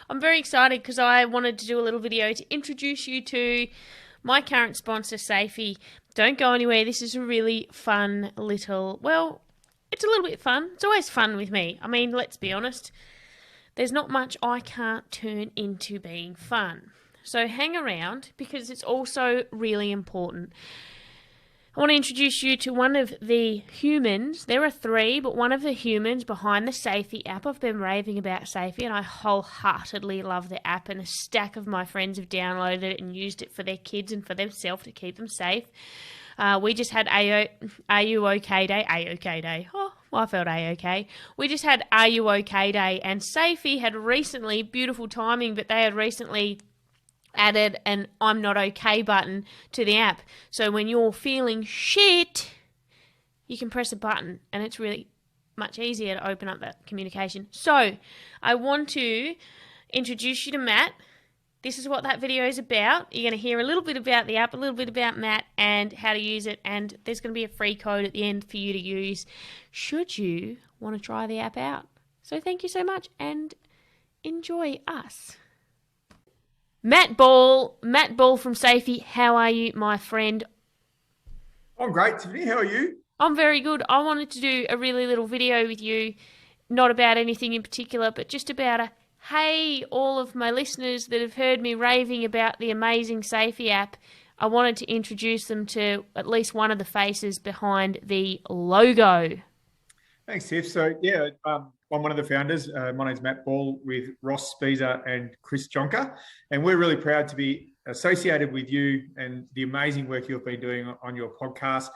I'm very excited because I wanted to do a little video to introduce you to my current sponsor, Safie. Don't go anywhere. This is a really fun little, well, it's a little bit fun. It's always fun with me. I mean, let's be honest. There's not much I can't turn into being fun. So hang around because it's also really important. I want to introduce you to one of the humans. There are three, but one of the humans behind the Safie app. I've been raving about Safie and I wholeheartedly love the app, and a stack of my friends have downloaded it and used it for their kids and for themselves to keep them safe. We just had Are You OK Day? A-OK Day. Oh, well, I felt A-OK. We just had Are You OK Day, and Safie had recently, beautiful timing, but they had recently added an I'm not okay button to the app. So when you're feeling shit, you can press a button and it's really much easier to open up that communication. So I want to introduce you to Matt. This is what that video is about. You're going to hear a little bit about the app, a little bit about Matt and how to use it, and there's going to be a free code at the end for you to use should you want to try the app out. So thank you so much and enjoy us. Matt Ball from Safie, how are you, my friend? I'm great, Tiffany. How are you? I'm very good. I wanted to do a really little video with you, not about anything in particular, but just about hey, all of my listeners that have heard me raving about the amazing Safie app, I wanted to introduce them to at least one of the faces behind the logo. Thanks, Tiff. So, I'm one of the founders. My name's Matt Ball with Ross Speezer and Chris Jonker, and we're really proud to be associated with you and the amazing work you've been doing on your podcast,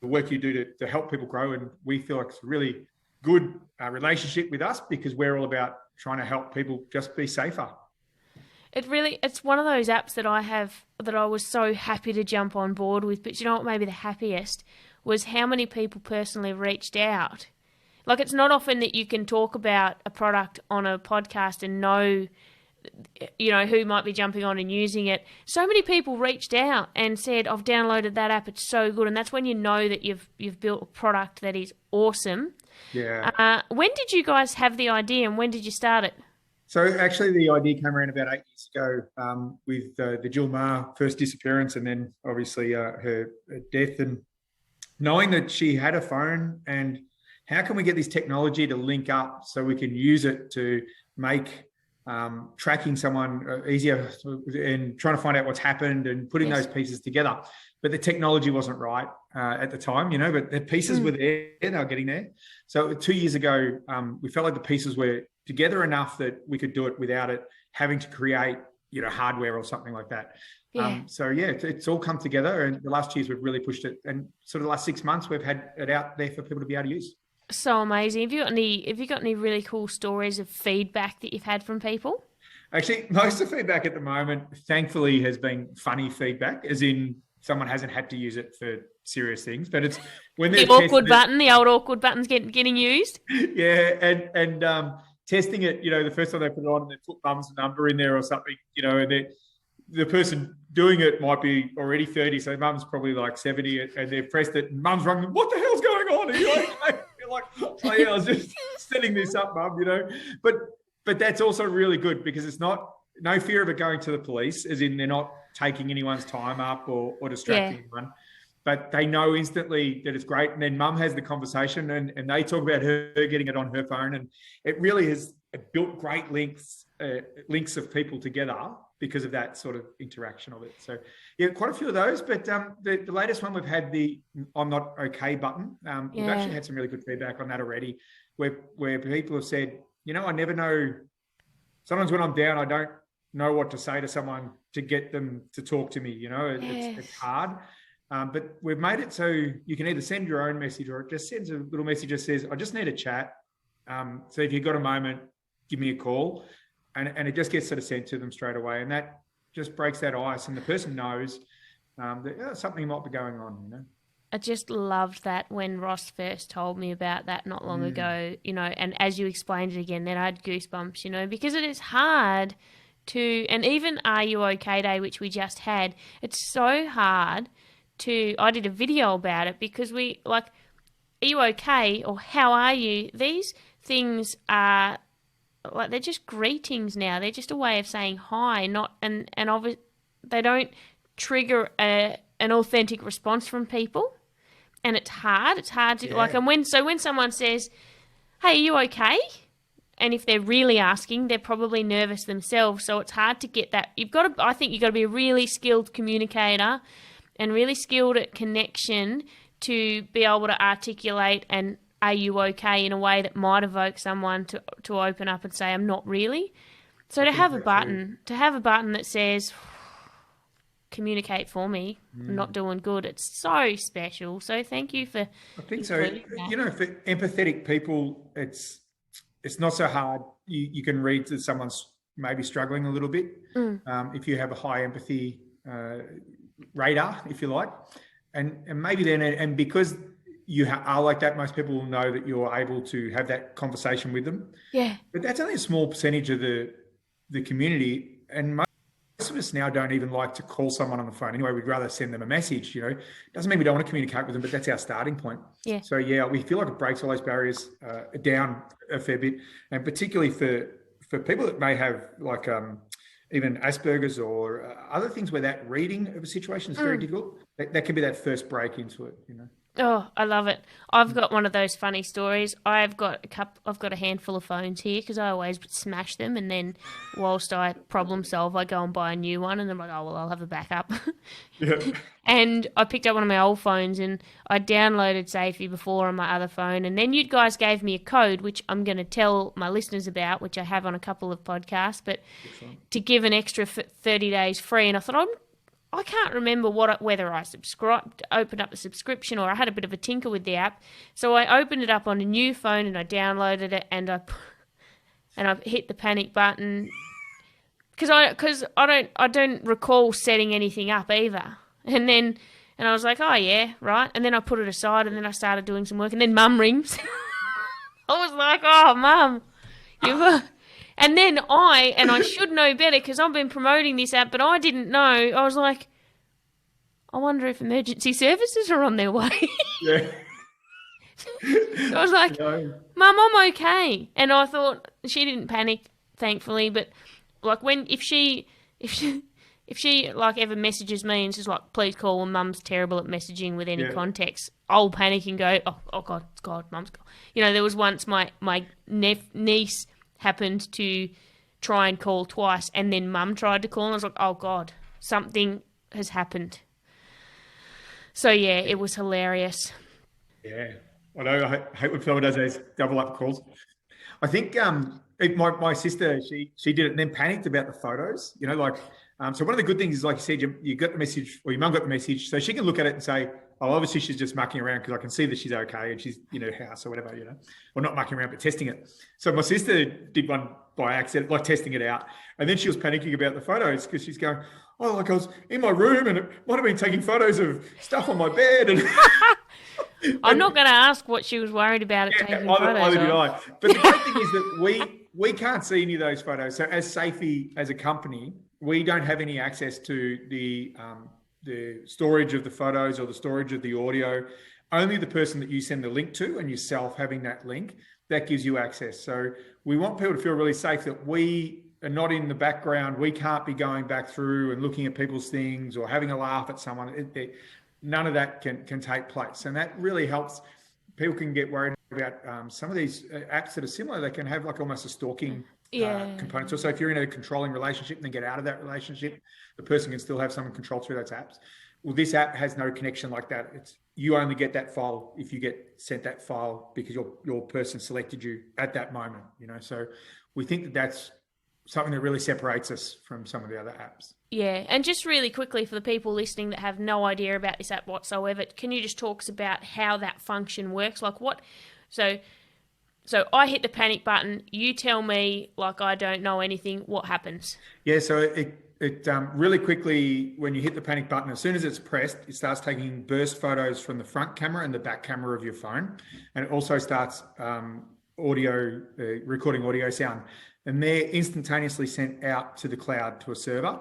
the work you do to help people grow, and we feel like it's a really good relationship with us because we're all about trying to help people just be safer. It's one of those apps that I was so happy to jump on board with, but you know what made me the happiest was how many people personally reached out. Like, it's not often that you can talk about a product on a podcast and know, who might be jumping on and using it. So many people reached out and said, I've downloaded that app, it's so good. And that's when you know that you've built a product that is awesome. Yeah. When did you guys have the idea and when did you start it? So actually the idea came around about 8 years ago with the Jill Maher first disappearance and then obviously her death, and knowing that she had a phone and how can we get this technology to link up so we can use it to make tracking someone easier and trying to find out what's happened and putting those pieces together. But the technology wasn't right at the time, but the pieces were there, they were getting there. So 2 years ago, we felt like the pieces were together enough that we could do it without it having to create, hardware or something like that. Yeah. It's all come together, and the last years we've really pushed it, and sort of the last 6 months we've had it out there for people to be able to use. So amazing. Have you got any really cool stories of feedback that you've had from people? Actually, most of the feedback at the moment, thankfully, has been funny feedback, as in someone hasn't had to use it for serious things, but it's when the awkward button, the old awkward button's getting used. Yeah, and testing it, the first time they put it on and they put mum's number in there or something, and the person doing it might be already 30, so mum's probably like 70, and they've pressed it, and mum's rung them, what the hell's going on? Are you okay? You're like, oh yeah, I was just setting this up, mum, But that's also really good because it's no fear of it going to the police, as in they're not taking anyone's time up or distracting anyone. But they know instantly that it's great. And then mum has the conversation and they talk about her getting it on her phone. And it really has built great links of people together because of that sort of interaction of it. So, yeah, quite a few of those. But the latest one, we've had the I'm not okay button. We've actually had some really good feedback on that already, where people have said, I never know. Sometimes when I'm down, I don't know what to say to someone to get them to talk to me. It's hard. But we've made it so you can either send your own message or it just sends a little message that says, I just need a chat. So if you've got a moment, give me a call. And it just gets sort of sent to them straight away. And that just breaks that ice. And the person knows that something might be going on, I just loved that when Ross first told me about that not long ago, and as you explained it again, then I had goosebumps, because it is hard to, and even Are You OK Day, which we just had, it's so hard I did a video about it because are you okay or how are you? These things are like they're just greetings now. They're just a way of saying hi, not and obviously they don't trigger an authentic response from people, and it's hard. It's hard to like. And when someone says, "Hey, are you okay?" and if they're really asking, they're probably nervous themselves. So it's hard to get that. I think you've got to be a really skilled communicator and really skilled at connection to be able to articulate and "are you okay?" in a way that might evoke someone to open up and say, "I'm not really." So to have a button that says, "Communicate for me, I'm not doing good," it's so special. So thank you for. I think so. You know, for empathetic people, it's not so hard. You can read that someone's maybe struggling a little bit. If you have a high empathy radar, if you like, and maybe then, and because you are like that, most people will know that you're able to have that conversation with them. Yeah. But that's only a small percentage of the community, and most of us now don't even like to call someone on the phone anyway. We'd rather send them a message. You know, doesn't mean we don't want to communicate with them, but that's our starting point. Yeah. So yeah, we feel like it breaks all those barriers down a fair bit, and particularly for people that may have like even Asperger's or other things where that reading of a situation is very difficult. That can be that first break into it. You know. Oh, I love it. I've got one of those funny stories. I've got a handful of phones here because I always smash them, and then whilst I problem solve, I go and buy a new one, and I'm like, oh well, I'll have a backup. Yeah. And I picked up one of my old phones, and I downloaded Safie before on my other phone, and then you guys gave me a code, which I'm going to tell my listeners about, which I have on a couple of podcasts, but to give an extra 30 days free, and I thought, I can't remember whether I opened up the subscription or I had a bit of a tinker with the app. So I opened it up on a new phone and I downloaded it and I hit the panic button because I don't recall setting anything up either. And I was like, oh yeah, right. And then I put it aside and then I started doing some work and then Mum rings. I was like, oh Mum, and then I should know better because I've been promoting this app, but I didn't know. I was like, I wonder if emergency services are on their way. Yeah. So I was like, Mum, I'm okay. And I thought she didn't panic, thankfully. But like if she like ever messages me and she's like, please call, and Mum's terrible at messaging with any context, I'll panic and go, oh God, Mum's gone. You know, there was once my niece happened to try and call twice and then Mum tried to call and I was like, oh God, something has happened. So yeah, it was hilarious. Yeah, I know. I hate when someone does those double up calls. I think my sister, she did it and then panicked about the photos, you know, like, so one of the good things is, like you said, you got the message, or your mum got the message, so she can look at it and say, oh, obviously she's just mucking around because I can see that she's okay and she's in her house or whatever, you know, or not mucking around, but testing it. So my sister did one by accident, like testing it out. And then she was panicking about the photos because she's going, oh, like I was in my room and it might have been taking photos of stuff on my bed. And I'm not going to ask what she was worried about it taking photos either did of. I. But the great thing is that we can't see any of those photos. So as Safie, as a company, we don't have any access to the storage of the photos or the storage of the audio. Only the person that you send the link to and yourself having that link, that gives you access. So we want people to feel really safe that we are not in the background. We can't be going back through and looking at people's things or having a laugh at someone. None of that can take place. And that really helps. People can get worried about some of these apps that are similar. They can have like almost a stalking component. So if you're in a controlling relationship and then get out of that relationship, the person can still have some control through those apps. Well, this app has no connection like that. It's you only get that file if you get sent that file because your person selected you at that moment, you know. So we think that that's something that really separates us from some of the other apps. Yeah, and just really quickly for the people listening that have no idea about this app whatsoever, can you just talk us about how that function works? Like what? So I hit the panic button. You tell me, like I don't know anything. What happens? Yeah, so it really quickly, when you hit the panic button, as soon as it's pressed, it starts taking burst photos from the front camera and the back camera of your phone, and it also starts recording audio sound, and they're instantaneously sent out to the cloud to a server.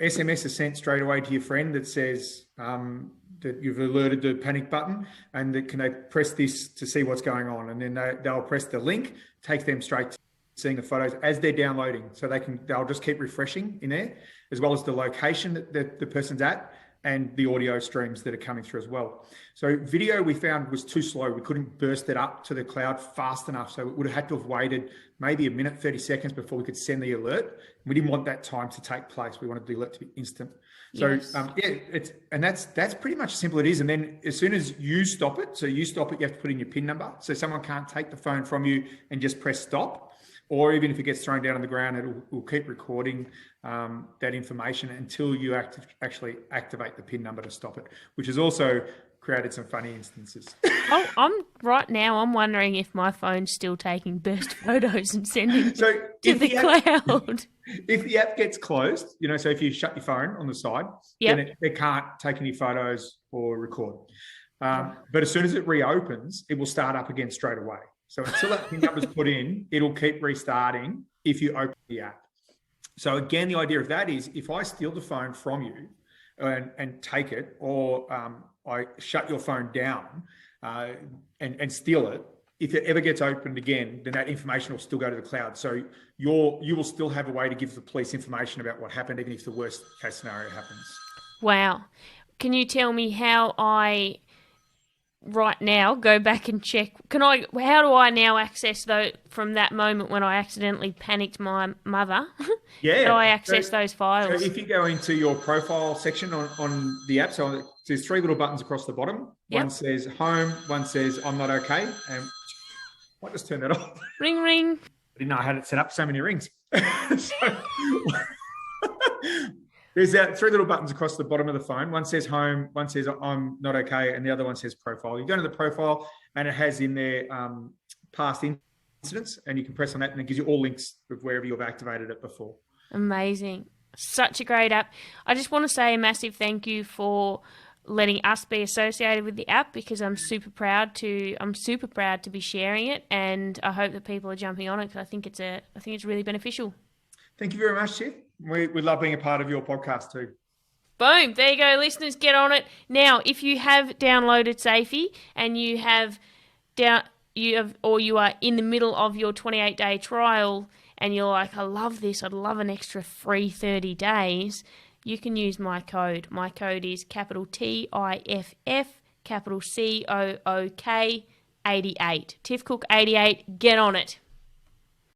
SMS is sent straight away to your friend that says that you've alerted the panic button and that can they press this to see what's going on, and then they'll press the link, take them straight seeing the photos as they're downloading. So they'll just keep refreshing in there, as well as the location that the person's at and the audio streams that are coming through as well. So video we found was too slow. We couldn't burst it up to the cloud fast enough. So we would have had to have waited maybe a minute, 30 seconds before we could send the alert. We didn't want that time to take place. We wanted the alert to be instant. So yes. That's pretty much as simple it is. And then as soon as you stop it, you have to put in your PIN number. So someone can't take the phone from you and just press stop. Or even if it gets thrown down on the ground, it will keep recording that information until you actually activate the PIN number to stop it, which has also created some funny instances. Oh, I'm wondering if my phone's still taking burst photos and sending to the cloud. If the app gets closed, so if you shut your phone on the side, then it can't take any photos or record. But as soon as it reopens, it will start up again straight away. So until that PIN number's put in, it'll keep restarting if you open the app. So again, the idea of that is if I steal the phone from you and take it, or I shut your phone down and steal it, if it ever gets opened again, then that information will still go to the cloud. So you will still have a way to give the police information about what happened, even if the worst case scenario happens. Wow. Can you tell me how I right now go back and check? How do I now access from that moment when I accidentally panicked my mother? Yeah. How do I access those files? So if you go into your profile section on the app, so there's 3 little buttons across the bottom. Yep. One says home, one says I'm not okay. And I might just turn that off. Ring, ring. I didn't know I had it set up so many rings. There's 3 little buttons across the bottom of the phone. One says home, one says I'm not okay, and the other one says profile. You go to the profile and it has in there past incidents, and you can press on that and it gives you all links of wherever you've activated it before. Amazing. Such a great app. I just want to say a massive thank you for letting us be associated with the app, because I'm super proud to be sharing it, and I hope that people are jumping on it, because I think it's really beneficial. Thank you very much, Tiff. We love being a part of your podcast too. Boom. There you go, listeners. Get on it. Now, if you have downloaded Safie and you are in the middle of your 28-day trial and you're like, I love this, I'd love an extra free 30 days, you can use my code. My code is capital TIFF, capital COOK 88. Tiff Cook 88. Get on it.